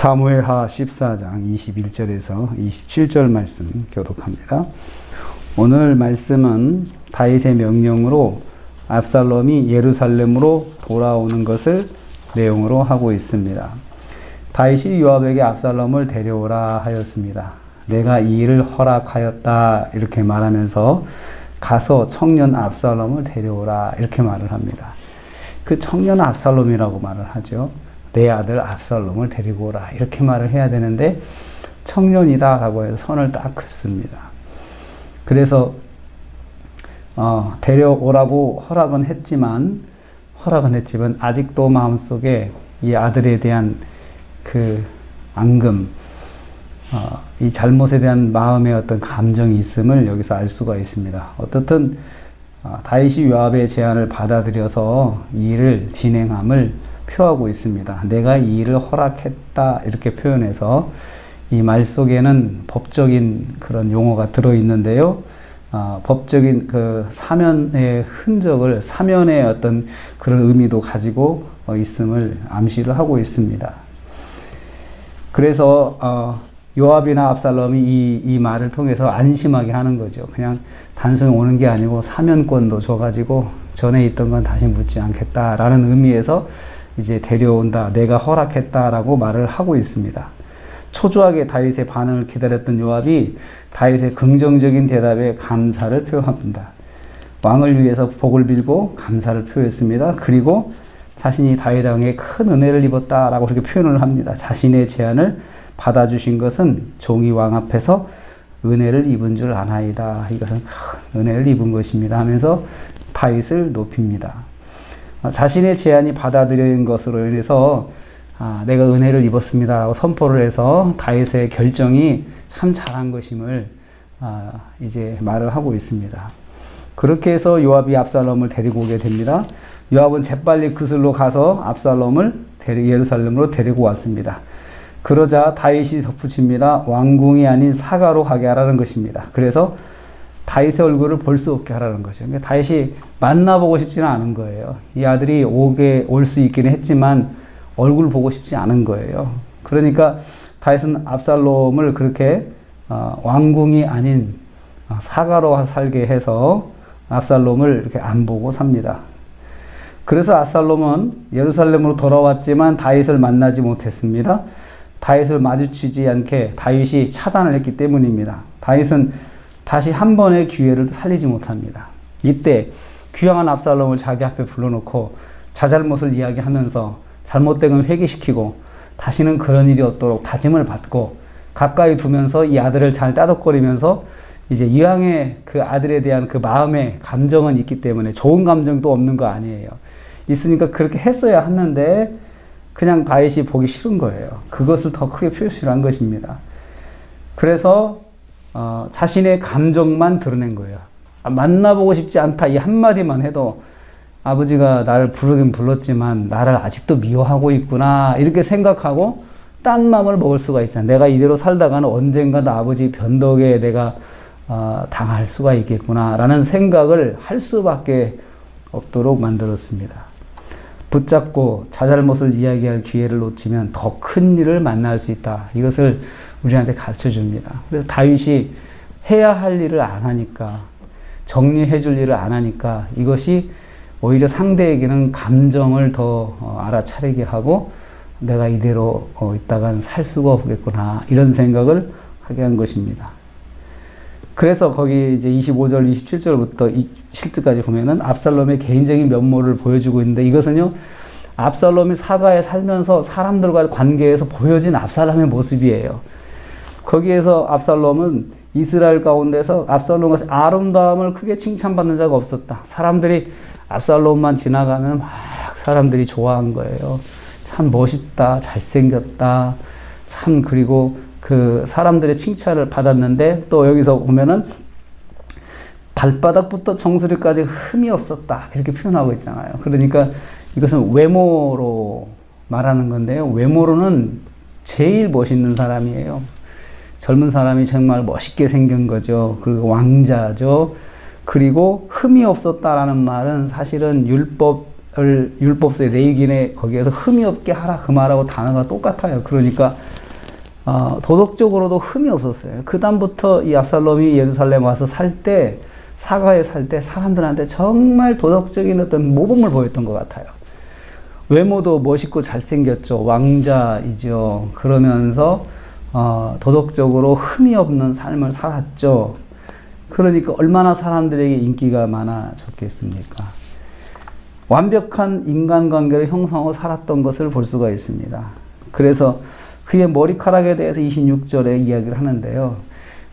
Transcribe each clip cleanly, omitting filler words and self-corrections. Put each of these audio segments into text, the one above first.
사무엘하 14장 21절에서 27절 말씀 교독합니다. 오늘 말씀은 다윗의 명령으로 압살롬이 예루살렘으로 돌아오는 것을 내용으로 하고 있습니다. 다윗이 요압에게 압살롬을 데려오라 하였습니다. 내가 이 일을 허락하였다 이렇게 말하면서 가서 청년 압살롬을 데려오라 이렇게 말을 합니다. 그 청년 압살롬이라고 말을 하죠. 내 아들 압살롬을 데리고 오라 이렇게 말을 해야 되는데 청년이다 라고 해서 선을 딱 긋습니다. 그래서 데려오라고 허락은 했지만 아직도 마음속에 이 아들에 대한 그 앙금, 이 잘못에 대한 마음의 어떤 감정이 있음을 여기서 알 수가 있습니다. 어떻든 다윗이 요압의 제안을 받아들여서 이 일을 진행함을 표하고 있습니다. 내가 이 일을 허락했다 이렇게 표현해서 이 말 속에는 법적인 그런 용어가 들어있는데요. 법적인 그 사면의 흔적을 사면의 어떤 그런 의미도 가지고 있음을 암시를 하고 있습니다. 그래서 요압이나 압살롬이 이 말을 통해서 안심하게 하는 거죠. 그냥 단순히 오는 게 아니고 사면권도 줘가지고 전에 있던 건 다시 묻지 않겠다라는 의미에서 이제 데려온다, 내가 허락했다라고 말을 하고 있습니다. 초조하게 다윗의 반응을 기다렸던 요압이 다윗의 긍정적인 대답에 감사를 표합니다. 왕을 위해서 복을 빌고 감사를 표했습니다. 그리고 자신이 다윗 왕에 큰 은혜를 입었다라고 그렇게 표현을 합니다. 자신의 제안을 받아주신 것은 종이 왕 앞에서 은혜를 입은 줄 아나이다. 이것은 큰 은혜를 입은 것입니다 하면서 다윗을 높입니다. 자신의 제안이 받아들여진 것으로 인해서 내가 은혜를 입었습니다 라고 선포를 해서 다윗의 결정이 참 잘한 것임을 이제 말을 하고 있습니다. 그렇게 해서 요압이 압살롬을 데리고 오게 됩니다. 요압은 재빨리 그슬로 가서 압살롬을 예루살렘으로 데리고 왔습니다. 그러자 다윗이 덧붙입니다. 왕궁이 아닌 사가로 가게 하라는 것입니다. 그래서 다윗의 얼굴을 볼 수 없게 하라는 거죠. 다윗이 만나보고 싶지는 않은 거예요. 이 아들이 올 수 있기는 했지만 얼굴 보고 싶지 않은 거예요. 그러니까 다윗은 압살롬을 그렇게 왕궁이 아닌 사가로 살게 해서 압살롬을 이렇게 안 보고 삽니다. 그래서 압살롬은 예루살렘으로 돌아왔지만 다윗을 만나지 못했습니다. 다윗을 마주치지 않게 다윗이 차단을 했기 때문입니다. 다윗은 다시 한 번의 기회를 살리지 못합니다. 이때 귀향한 압살롬을 자기 앞에 불러놓고 자잘못을 이야기하면서 잘못된 걸 회개시키고 다시는 그런 일이 없도록 다짐을 받고 가까이 두면서 이 아들을 잘 따덕거리면서 이제 이왕에 그 아들에 대한 그 마음의 감정은 있기 때문에 좋은 감정도 없는 거 아니에요. 있으니까 그렇게 했어야 했는데 그냥 다윗이 보기 싫은 거예요. 그것을 더 크게 표시를 한 것입니다. 그래서 자신의 감정만 드러낸 거예요. 만나보고 싶지 않다 이 한마디만 해도 아버지가 나를 부르긴 불렀지만 나를 아직도 미워하고 있구나 이렇게 생각하고 딴 마음을 먹을 수가 있잖아. 내가 이대로 살다가는 언젠가 나 아버지 변덕에 내가 당할 수가 있겠구나 라는 생각을 할 수밖에 없도록 만들었습니다. 붙잡고 자잘못을 이야기할 기회를 놓치면 더 큰 일을 만날 수 있다. 이것을 우리한테 가르쳐 줍니다. 그래서 다윗이 해야 할 일을 안 하니까, 정리해 줄 일을 안 하니까 이것이 오히려 상대에게는 감정을 더 알아차리게 하고 내가 이대로 있다간 살 수가 없겠구나 이런 생각을 하게 한 것입니다. 그래서 거기 이제 25절, 27절부터 27절까지 보면은 압살롬의 개인적인 면모를 보여주고 있는데 이것은요, 압살롬이 사가에 살면서 사람들과의 관계에서 보여진 압살롬의 모습이에요. 거기에서 압살롬은 이스라엘 가운데서 압살롬의 아름다움을 크게 칭찬받는 자가 없었다. 사람들이 압살롬만 지나가면 막 사람들이 좋아한 거예요. 참 멋있다, 잘생겼다, 참 그리고 그 사람들의 칭찬을 받았는데 또 여기서 보면은 발바닥부터 정수리까지 흠이 없었다 이렇게 표현하고 있잖아요. 그러니까 이것은 외모로 말하는 건데요. 외모로는 제일 멋있는 사람이에요. 젊은 사람이 정말 멋있게 생긴 거죠. 그리고 왕자죠. 그리고 흠이 없었다라는 말은 사실은 율법 율법서의 레위기에 거기에서 흠이 없게 하라 그 말하고 단어가 똑같아요. 그러니까 도덕적으로도 흠이 없었어요. 그 다음부터 이 압살롬이 예루살렘 와서 사가에 살 때 사람들한테 정말 도덕적인 어떤 모범을 보였던 것 같아요. 외모도 멋있고 잘생겼죠. 왕자이죠. 그러면서 도덕적으로 흠이 없는 삶을 살았죠. 그러니까 얼마나 사람들에게 인기가 많아졌겠습니까? 완벽한 인간관계를 형성하고 살았던 것을 볼 수가 있습니다. 그래서 그의 머리카락에 대해서 26절에 이야기를 하는데요.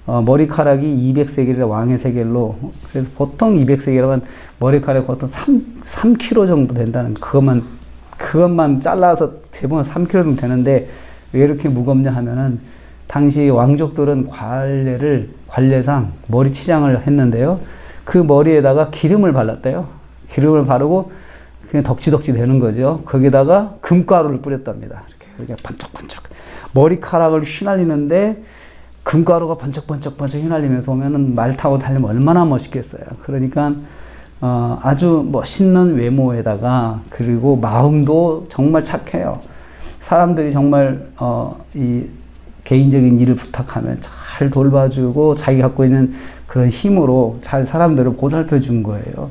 머리카락이 200세겔이라 왕의 세겔로, 그래서 보통 200세겔이라면 머리카락이 보통 3kg 정도 된다는, 그것만 잘라서 대부분 3kg 정도 되는데 왜 이렇게 무겁냐 하면은 당시 왕족들은 관례상 머리 치장을 했는데요. 그 머리에다가 기름을 발랐대요. 기름을 바르고 그냥 덕지덕지 되는 거죠. 거기다가 금가루를 뿌렸답니다. 이렇게 번쩍번쩍. 머리카락을 휘날리는데 금가루가 번쩍번쩍 휘날리면서 오면은 말 타고 달리면 얼마나 멋있겠어요. 그러니까 아주 멋있는 외모에다가 그리고 마음도 정말 착해요. 사람들이 정말 이 개인적인 일을 부탁하면 잘 돌봐주고 자기 갖고 있는 그런 힘으로 잘 사람들을 보살펴 준 거예요.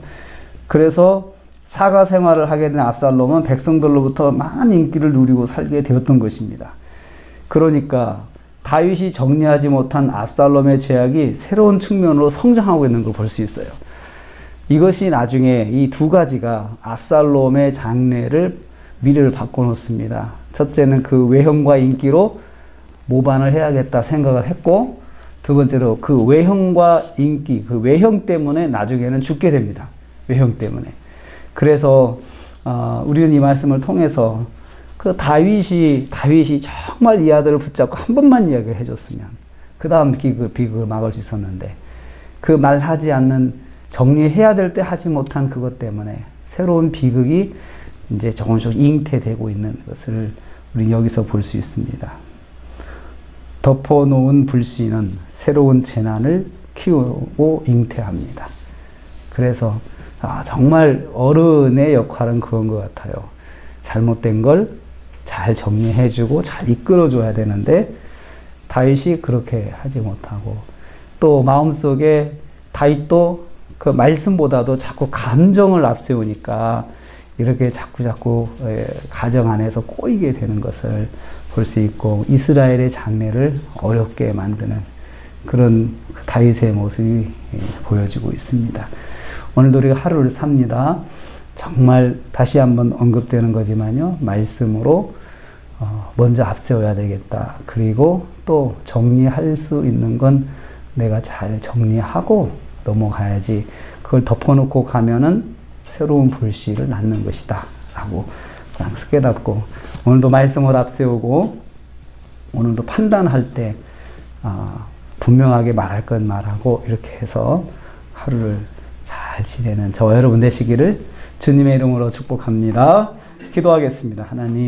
그래서 사가 생활을 하게 된 압살롬은 백성들로부터 많은 인기를 누리고 살게 되었던 것입니다. 그러니까 다윗이 정리하지 못한 압살롬의 죄악이 새로운 측면으로 성장하고 있는 걸 볼 수 있어요. 이것이 나중에 이 두 가지가 압살롬의 미래를 바꿔놓습니다. 첫째는 그 외형과 인기로 모반을 해야겠다 생각을 했고, 두 번째로 그 외형과 인기, 그 외형 때문에 나중에는 죽게 됩니다. 외형 때문에. 그래서 우리는 이 말씀을 통해서 그 다윗이 정말 이 아들을 붙잡고 한 번만 이야기를 해줬으면 그 다음 비극을 막을 수 있었는데, 그 말하지 않는, 정리해야 될 때 하지 못한 그것 때문에 새로운 비극이 이제 조금씩 잉태되고 있는 것을 우리 여기서 볼 수 있습니다. 덮어놓은 불씨는 새로운 재난을 키우고 잉태합니다. 그래서 정말 어른의 역할은 그런 것 같아요. 잘못된 걸 잘 정리해주고 잘 이끌어줘야 되는데 다윗이 그렇게 하지 못하고, 또 마음속에 다윗도 그 말씀보다도 자꾸 감정을 앞세우니까 이렇게 자꾸 가정 안에서 꼬이게 되는 것을 볼 수 있고, 이스라엘의 장래를 어렵게 만드는 그런 다윗의 모습이 보여지고 있습니다. 오늘도 우리가 하루를 삽니다. 정말 다시 한번 언급되는 거지만요, 말씀으로 먼저 앞세워야 되겠다. 그리고 또 정리할 수 있는 건 내가 잘 정리하고 넘어가야지. 그걸 덮어놓고 가면은 새로운 불씨를 낳는 것이다 라고 깨닫고, 오늘도 말씀을 앞세우고 오늘도 판단할 때 분명하게 말할 건 말하고 이렇게 해서 하루를 잘 지내는 저와 여러분 되시기를 주님의 이름으로 축복합니다. 기도하겠습니다. 하나님,